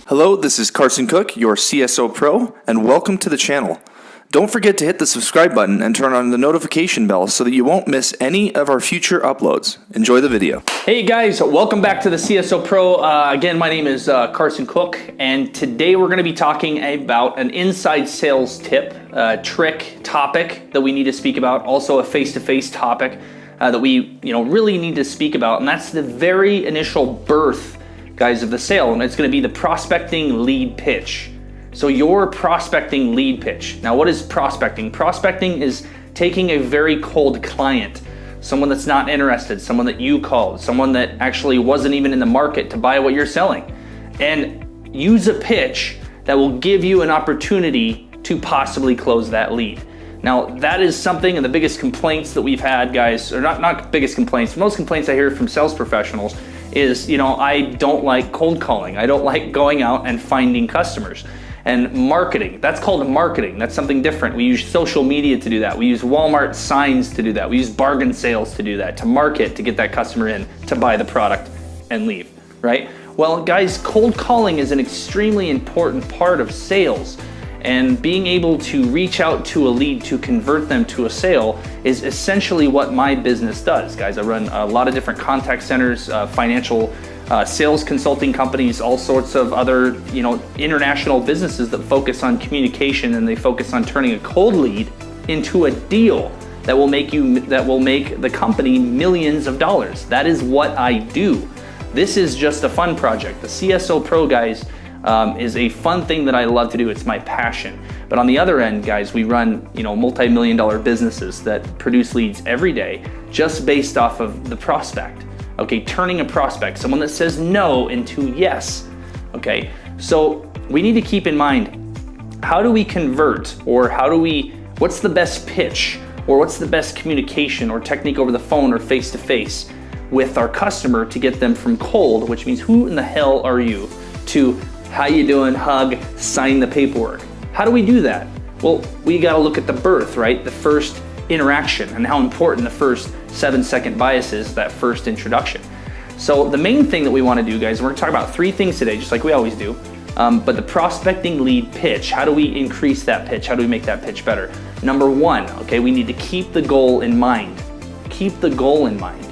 Hello, this is Carson Cook, your CSO Pro, and welcome to the channel. Don't forget to hit the subscribe button and turn on the notification bell so that you won't miss any of our future uploads. Enjoy the video. Hey guys, welcome back to the CSO Pro. Again, my name is Carson Cook, and today we're going to be talking about an inside sales tip, trick, topic that we need to speak about, also a face-to-face topic that we really need to speak about, and that's the very initial birth, guys, of the sale, and it's going to be the prospecting lead pitch. So your prospecting lead pitch. Now, what is prospecting? Prospecting is taking a very cold client, someone that's not interested, someone that you called, someone that actually wasn't even in the market to buy what you're selling, and use a pitch that will give you an opportunity to possibly close that lead. Now, that is something, and the biggest complaints that we've had, guys, or not biggest complaints, most complaints I hear from sales professionals is, I don't like cold calling. I don't like going out and finding customers. And marketing, that's called marketing. That's something different. We use social media to do that. We use Walmart signs to do that. We use bargain sales to do that, to market, to get that customer in, to buy the product and leave, right? Well, guys, cold calling is an extremely important part of sales. And being able to reach out to a lead to convert them to a sale is essentially what my business does, guys. I run a lot of different contact centers, financial sales consulting companies, all sorts of other, international businesses that focus on communication, and they focus on turning a cold lead into a deal that will make the company millions of dollars. That is what I do. This is just a fun project. The CSO Pro, guys, is a fun thing that I love to do. It's my passion. But on the other end, guys, we run, multi-million-dollar businesses that produce leads every day just based off of the prospect. Okay, turning a prospect, someone that says no, into yes. Okay, so we need to keep in mind, how do we convert, or what's the best pitch, or what's the best communication or technique over the phone or face-to-face with our customer to get them from cold, which means who in the hell are you, to how you doing, hug, sign the paperwork. How do we do that? Well, we gotta look at the birth, right? The first interaction, and how important the first 7-second bias is, that first introduction. So the main thing that we wanna do, guys, we're gonna talk about 3 things today, just like we always do. But the prospecting lead pitch, how do we increase that pitch? How do we make that pitch better? Number 1, okay, we need to keep the goal in mind. Keep the goal in mind,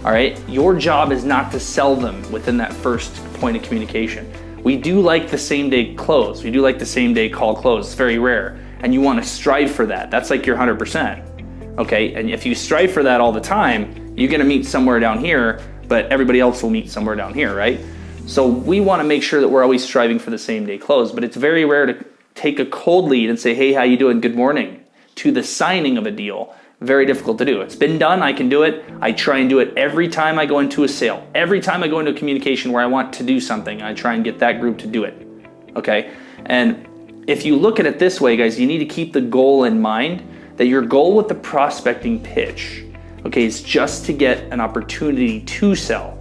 all right? Your job is not to sell them within that first point of communication. We do like the same day close. We do like the same day call close. It's very rare. And you want to strive for that. That's like your 100%. Okay. And if you strive for that all the time, you're going to meet somewhere down here, but everybody else will meet somewhere down here, right? So we want to make sure that we're always striving for the same day close. But it's very rare to take a cold lead and say, hey, how you doing? Good morning, to the signing of a deal. Very difficult to do. It's been done. I can do it. I try and do it every time I go into a sale. Every time I go into a communication where I want to do something, I try and get that group to do it. Okay? And if you look at it this way, guys, you need to keep the goal in mind, that your goal with the prospecting pitch, okay, is just to get an opportunity to sell.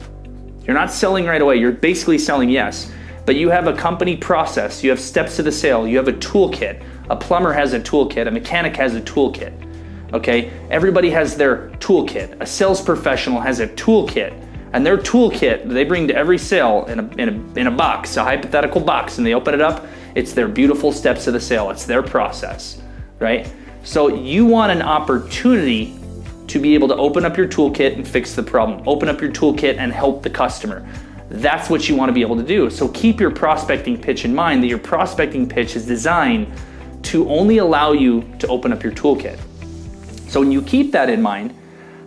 You're not selling right away. You're basically selling yes, but you have a company process. You have steps to the sale. You have a toolkit. A plumber has a toolkit. A mechanic has a toolkit. Okay, everybody has their toolkit. A sales professional has a toolkit, and their toolkit they bring to every sale in a box, a hypothetical box, and they open it up. It's their beautiful steps to the sale. It's their process, right? So you want an opportunity to be able to open up your toolkit and fix the problem. Open up your toolkit and help the customer. That's what you want to be able to do. So keep your prospecting pitch in mind, that your prospecting pitch is designed to only allow you to open up your toolkit. So when you keep that in mind,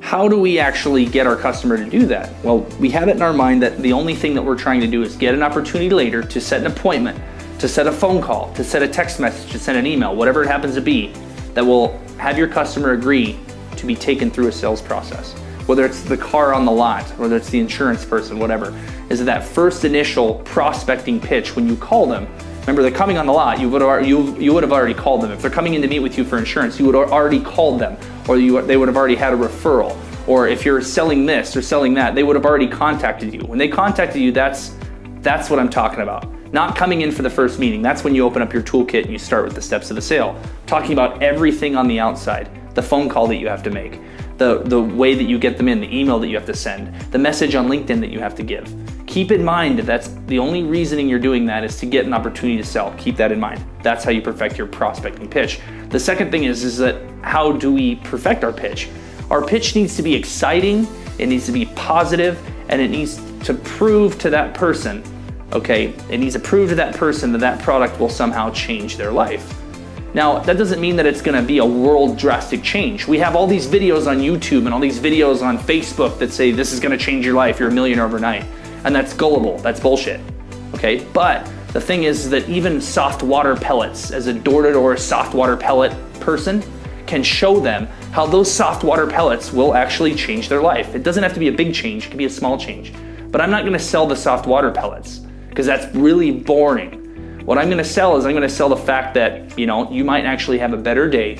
how do we actually get our customer to do that? Well, we have it in our mind that the only thing that we're trying to do is get an opportunity later to set an appointment, to set a phone call, to set a text message, to send an email, whatever it happens to be, that will have your customer agree to be taken through a sales process. Whether it's the car on the lot, whether it's the insurance person, whatever, is that first initial prospecting pitch when you call them. Remember, they're coming on the lot, you would have already called them. If they're coming in to meet with you for insurance, you would have already called them, or they would have already had a referral. Or if you're selling this or selling that, they would have already contacted you. When they contacted you, that's what I'm talking about. Not coming in for the first meeting. That's when you open up your toolkit and you start with the steps of the sale. Talking about everything on the outside, the phone call that you have to make, the way that you get them in, the email that you have to send, the message on LinkedIn that you have to give. keep in mind that's the only reasoning you're doing that is to get an opportunity to sell. Keep that in mind. That's how you perfect your prospecting pitch. The second thing is that how do we perfect our pitch? Our pitch needs to be exciting, it needs to be positive, and it needs to prove to that person, okay, it needs to prove to that person that that product will somehow change their life. Now, that doesn't mean that it's gonna be a world drastic change. We have all these videos on YouTube and all these videos on Facebook that say this is gonna change your life, you're a millionaire overnight. And that's gullible, that's bullshit, okay? But the thing is that even soft water pellets, as a door-to-door soft water pellet person, can show them how those soft water pellets will actually change their life. It doesn't have to be a big change, it can be a small change. But I'm not gonna sell the soft water pellets because that's really boring. What I'm gonna sell is I'm gonna sell the fact that, you might actually have a better day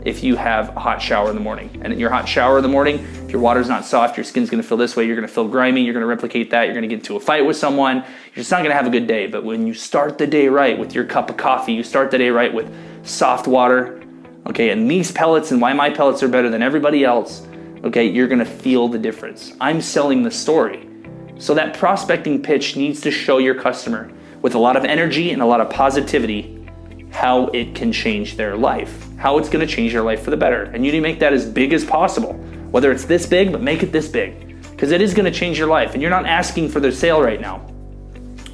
if you have a hot shower in the morning. And in your hot shower in the morning, if your water's not soft, your skin's gonna feel this way, you're gonna feel grimy, you're gonna replicate that, you're gonna get into a fight with someone, you're just not gonna have a good day. But when you start the day right with your cup of coffee, you start the day right with soft water, okay, and these pellets and why my pellets are better than everybody else, okay, you're gonna feel the difference. I'm selling the story. So that prospecting pitch needs to show your customer with a lot of energy and a lot of positivity how it can change their life, how it's gonna change their life for the better. And you need to make that as big as possible. Whether it's this big, but make it this big, because it is gonna change your life. And you're not asking for the sale right now.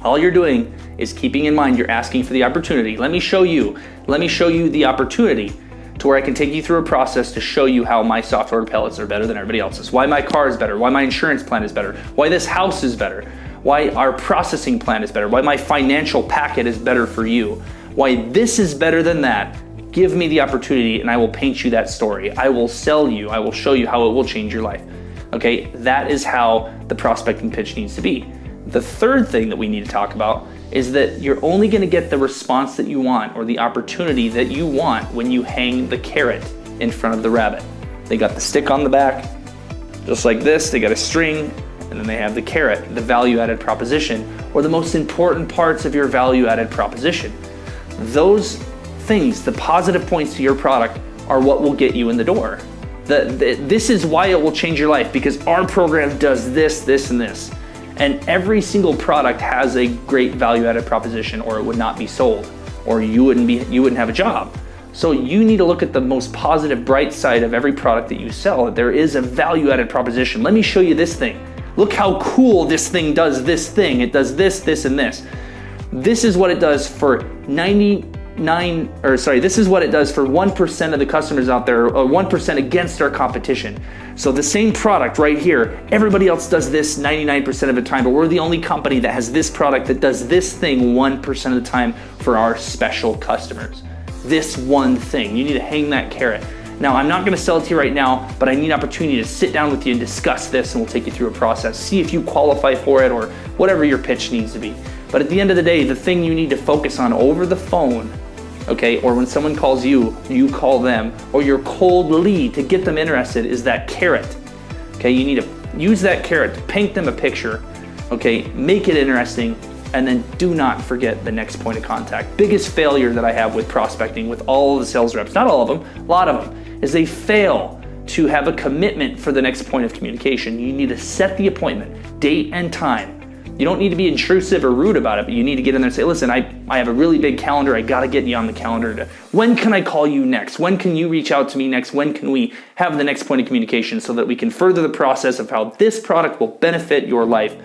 All you're doing is keeping in mind you're asking for the opportunity. Let me show you the opportunity to where I can take you through a process to show you how my soft water pellets are better than everybody else's, why my car is better, why my insurance plan is better, why this house is better, why our processing plan is better, why my financial packet is better for you, why this is better than that. Give me the opportunity and I will paint you that story. I will sell you, I will show you how it will change your life. Okay, that is how the prospecting pitch needs to be. The third thing that we need to talk about is that you're only gonna get the response that you want or the opportunity that you want when you hang the carrot in front of the rabbit. They got the stick on the back, just like this, they got a string, and then they have the carrot, the value-added proposition, or the most important parts of your value-added proposition. Those things, the positive points to your product, are what will get you in the door. This is why it will change your life, because our program does this, this, and this. And every single product has a great value-added proposition, or it would not be sold, or you wouldn't have a job. So you need to look at the most positive, bright side of every product that you sell. There is a value-added proposition. Let me show you this thing. Look how cool this thing does this thing. It does this, this, and this. This is what it does for 1% of the customers out there, or 1% against our competition. So the same product right here, everybody else does this 99% of the time, but we're the only company that has this product that does this thing 1% of the time for our special customers. This one thing, you need to hang that carrot. Now, I'm not gonna sell it to you right now, but I need an opportunity to sit down with you and discuss this, and we'll take you through a process. See if you qualify for it or whatever your pitch needs to be. But at the end of the day, the thing you need to focus on over the phone, okay, or when someone calls you, you call them, or your cold lead to get them interested is that carrot. Okay, you need to use that carrot to paint them a picture, okay, make it interesting, and then do not forget the next point of contact. Biggest failure that I have with prospecting with all of the sales reps, not all of them, a lot of them, is they fail to have a commitment for the next point of communication. You need to set the appointment, date and time. You don't need to be intrusive or rude about it, but you need to get in there and say, listen, I have a really big calendar. I got to get you on the calendar. When can I call you next? When can you reach out to me next? When can we have the next point of communication so that we can further the process of how this product will benefit your life?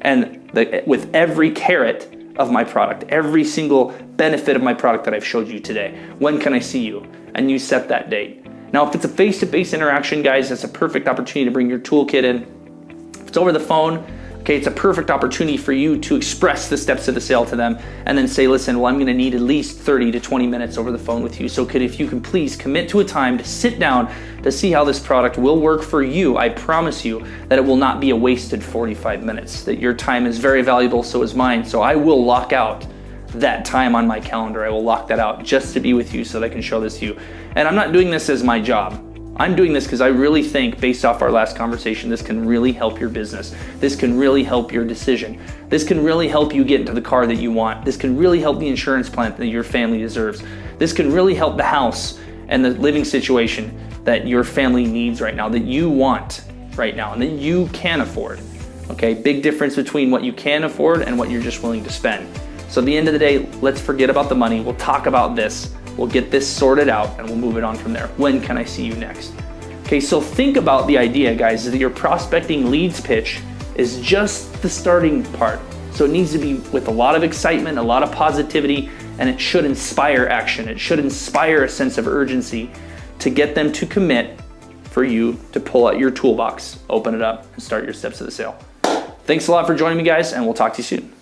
And with every carrot of my product, every single benefit of my product that I've showed you today. When can I see you? And you set that date. Now, if it's a face-to-face interaction, guys, that's a perfect opportunity to bring your toolkit in. If it's over the phone, okay, it's a perfect opportunity for you to express the steps of the sale to them and then say, listen, well, I'm gonna need at least 30 to 20 minutes over the phone with you. So if you can please commit to a time to sit down to see how this product will work for you. I promise you that it will not be a wasted 45 minutes, that your time is very valuable, so is mine. So I will lock out that time on my calendar. I will lock that out just to be with you so that I can show this to you. And I'm not doing this as my job. I'm doing this because I really think, based off our last conversation, this can really help your business. This can really help your decision. This can really help you get into the car that you want. This can really help the insurance plan that your family deserves. This can really help the house and the living situation that your family needs right now, that you want right now, and that you can afford. Okay, big difference between what you can afford and what you're just willing to spend. So at the end of the day, let's forget about the money. We'll talk about this. We'll get this sorted out and we'll move it on from there. When can I see you next? Okay, so think about the idea, guys, that your prospecting leads pitch is just the starting part. So it needs to be with a lot of excitement, a lot of positivity, and it should inspire action. It should inspire a sense of urgency to get them to commit for you to pull out your toolbox, open it up, and start your steps to the sale. Thanks a lot for joining me, guys, and we'll talk to you soon.